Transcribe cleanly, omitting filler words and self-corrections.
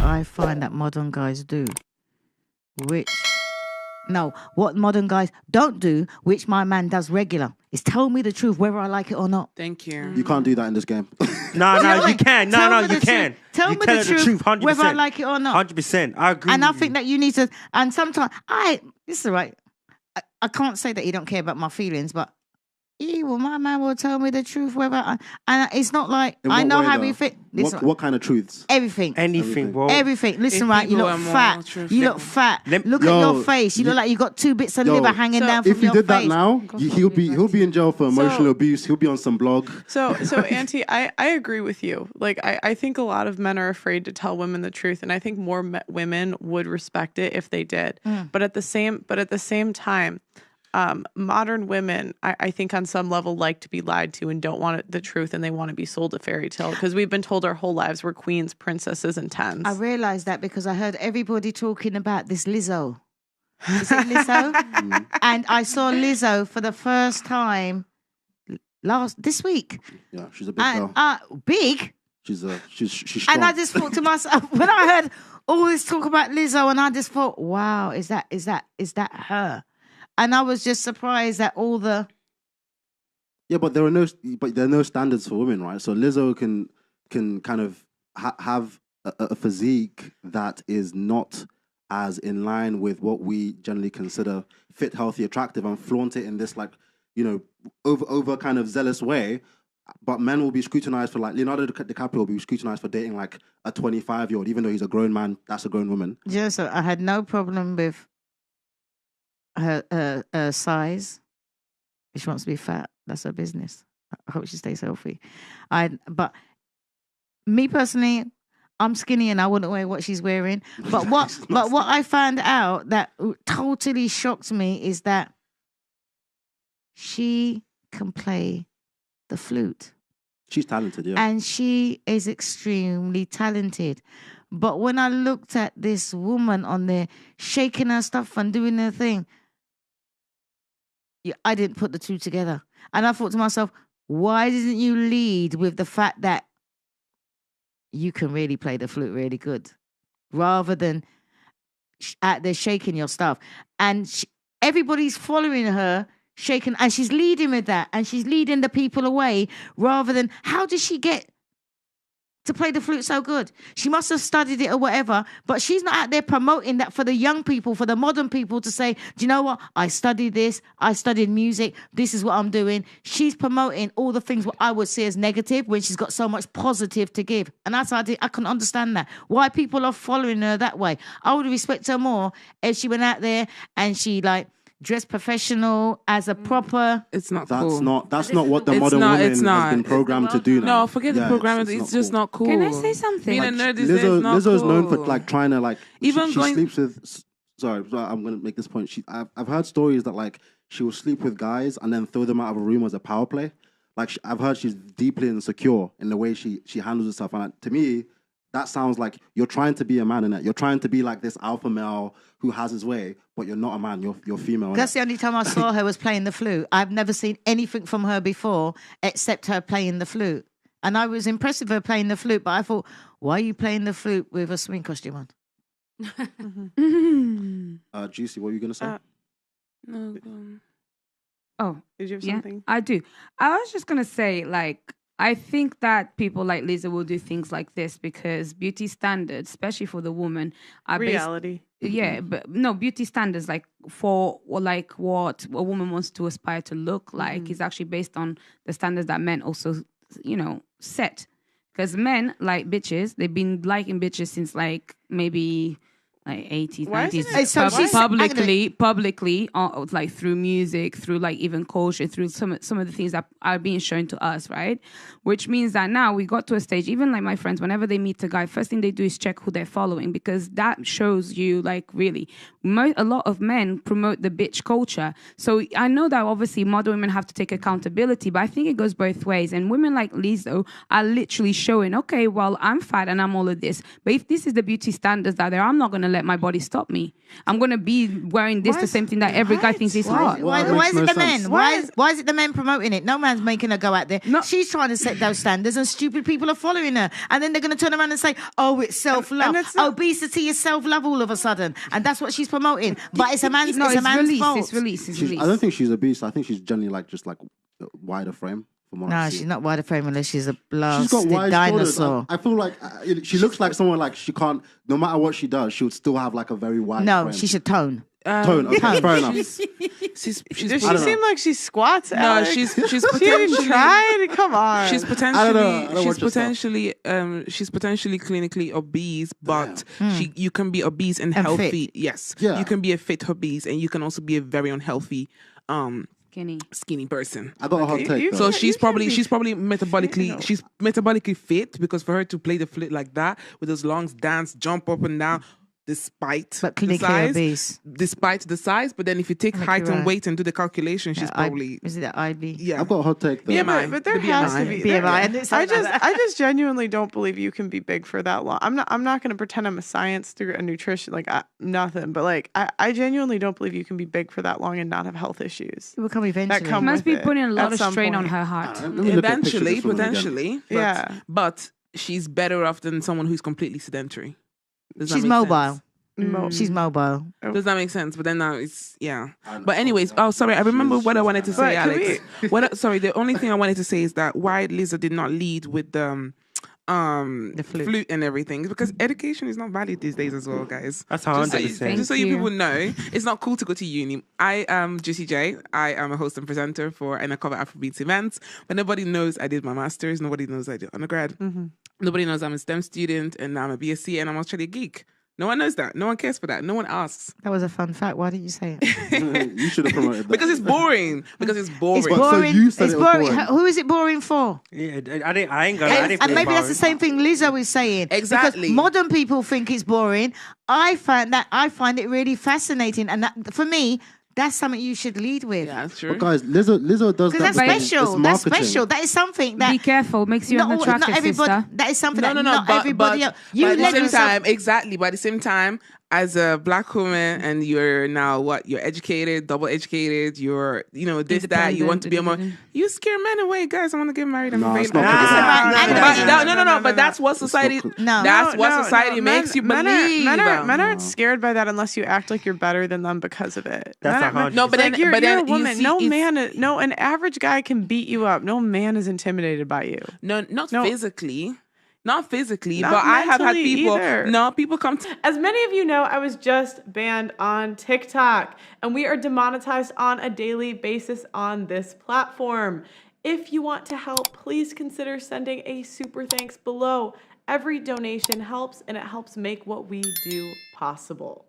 I find that modern guys do, what modern guys don't do, which my man does regular, is tell me the truth whether I like it or not. Thank you. You can't do that in this game. No, you can. No, you can. Tell me the truth 100%. whether I like it or not. 100%. I agree. And I think that you need to. And sometimes this is right. I can't say that you don't care about my feelings, but my man will tell me the truth whether and it's not like I know how we fit. What kind of truths? Anything, bro. Everything. Listen, right? You look fat. You look fat. Look at your face. You look like you got 2 bits of liver hanging down from your face. If he did that now, he'll be in jail for emotional abuse. He'll be on some blog. So Auntie, I agree with you. Like I think a lot of men are afraid to tell women the truth, and I think more women would respect it if they did. But at the same time. Modern women, I think on some level like to be lied to and don't want the truth, and they want to be sold a fairy tale because we've been told our whole lives we're queens, princesses, and tens. I realised that because I heard everybody talking about this Lizzo. Is it Lizzo? And I saw Lizzo for the first time this week. Yeah, she's a big girl. Big? She's strong. And I just thought to myself, when I heard all this talk about Lizzo, and I just thought, wow, is that her? And I was just surprised at all the. Yeah, but there are no standards for women, right? So Lizzo can kind of have a physique that is not as in line with what we generally consider fit, healthy, attractive, and flaunt it in this over kind of zealous way. But men will be scrutinized for Leonardo DiCaprio will be scrutinized for dating like a 25-year-old, even though he's a grown man. That's a grown woman. Yeah, so I had no problem with her size. If she wants to be fat, that's her business. I hope she stays healthy. But me personally, I'm skinny and I wouldn't wear what she's wearing. But what I found out that totally shocked me is that she can play the flute. She's talented, yeah. And she is extremely talented. But when I looked at this woman on there shaking her stuff and doing her thing, I didn't put the two together. And I thought to myself, why didn't you lead with the fact that you can really play the flute really good rather than out there shaking your stuff? And everybody's following her shaking, and she's leading with that, and she's leading the people away rather than, how did she get to play the flute so good? She must have studied it or whatever, but she's not out there promoting that for the young people, for the modern people to say, do you know what? I studied this. I studied music. This is what I'm doing. She's promoting all the things what I would see as negative when she's got so much positive to give. And that's why I couldn't understand that. Why people are following her that way. I would respect her more if she went out there and she dressed professional as a proper. It's not that's cool. That's not what the modern woman has been programmed to do now. No, forget the programming. It's just not cool. Can I say something? Being a nerd these days is not Lizzo's cool. known for trying to even she sleeps with. Sorry, I'm gonna make this point. I've heard stories that she will sleep with guys and then throw them out of a room as a power play. I've heard she's deeply insecure in the way she handles herself, and to me, that sounds like you're trying to be a man in it. You're trying to be like this alpha male who has his way, but you're not a man. You're female. That's the only time I saw her was playing the flute. I've never seen anything from her before except her playing the flute. And I was impressed with her playing the flute, but I thought, why are you playing the flute with a swing costume on? Juicy, what were you going to say? No. Oh, did you have something? I do. I was just going to say, I think that people like Lizzo will do things like this because beauty standards, especially for the woman, are reality. But no, beauty standards for what a woman wants to aspire to look like is actually based on the standards that men also, set. Because men like bitches, they've been liking bitches since maybe 80s, 90s, publicly, through music, through even culture, through some of the things that are being shown to us, right? Which means that now we got to a stage, even my friends, whenever they meet a guy, first thing they do is check who they're following, because that shows you really, a lot of men promote the bitch culture. So I know that obviously modern women have to take accountability, but I think it goes both ways. And women like Lizzo are literally showing, okay, well, I'm fat and I'm all of this, but if this is the beauty standards that I'm not going to let my body stop me. I'm gonna be wearing this, the same thing that every guy thinks is hot. Why That makes is it no the sense. men? Why is it the men promoting it? No man's making her go out there. No. She's trying to set those standards, and stupid people are following her. And then they're going to turn around and say, "Oh, it's self-love. it's not- Obesity is self-love all of a sudden." And that's what she's promoting. But it's a man's, No, it's a man's release. fault. It's release. It's She's, release. I don't think she's obese. I think she's generally like just like wider frame. From what I No, see. she's not wide frame unless she's a She's blasted got wide shoulders. dinosaur. I feel like she looks like someone like she can't. No matter what she does, she would still have like a very wide. No, frame. she should tone. Tone. Okay, fair enough. Does I she don't seem know. like she squats? No, Alex? she's She even potentially tried. Come on. she's I don't know potentially what she's potentially clinically obese, but Hmm. you can be obese and And healthy. fit. Yes, Yeah. you can be a fit obese, and you can also be a very unhealthy Skinny. person. I got a hot You- take. you- though. So You she's can probably be- she's metabolically fit, because for her to play the flute like that with those lungs, dance, jump up and down, despite But the clinically size, obese. but then if you take height and right. weight and do the calculation, she's probably Is it the IB? yeah. I've got a hot take though. Yeah, BMI. but there The has to BMI. be. BMI. there- I knew something like that. I just genuinely don't believe you can be big for that long. I'm not going to pretend I'm a science student, a nutrition, like nothing. But like, I genuinely don't believe you can be big for that long and not have health issues. It will come eventually. That come Must with be it putting a lot at of some strain on point. her heart. Let me look at pictures of Eventually, this woman again. potentially, Yeah. but she's better off than someone who's completely sedentary. Does that She's make mobile. sense? She's mobile. Does that make sense? But then now it's I know. But anyways, oh sorry, I remember what I wanted to say, But can Alex. Sorry, the only thing I wanted to say is that why Lizzo did not lead with the flute and everything is because education is not valued these days as well, guys. That's Just so 100%. just so you Thank you. people know, it's not cool to go to uni. I am Juicy J. I am a host and presenter and I cover Afrobeats events, but nobody knows I did my master's. Nobody knows I did undergrad. Nobody knows I'm a STEM student and I'm a BSc and I'm actually a geek. No one knows that. No one cares for that. No one asks. That was a fun fact. Why didn't you say it? You should have promoted that. Because it's boring. It's But- so boring. you said It's it was boring. boring. Who is it boring for? Yeah, I ain't gonna. I didn't And feel maybe that's the boring. same thing Lizzo is saying. Exactly. Because modern people think it's boring. I find it really fascinating. And that, for me, that's something you should lead with. Yeah, that's true. But guys, Lizzo does Because that. that's because special. it's That's marketing. special. That is something that Be careful, makes you unattractive, not everybody. sister. That is something No, that no, no. not But, everybody but, else. You but at let the same yourself. time, exactly. But at the same time, as a black woman, and you're now what? You're educated, double educated. You're, this, that. You want to be a mom. You scare men away, guys. I want to get married. I'm No, it's available. not No. But that's what society. No. That's what society makes you believe. Men aren't scared by that unless you act like you're better than them because of it. That's Men aren't- 100%. No, but like then- you're, but you're then a you woman. see No it's- man, an average guy can beat you up. No man is intimidated by you. No, not No. physically. Not physically, Not but I have had mentally people. either. No, people come to. As many of you know, I was just banned on TikTok, and we are demonetized on a daily basis on this platform. If you want to help, please consider sending a super thanks below. Every donation helps, and it helps make what we do possible.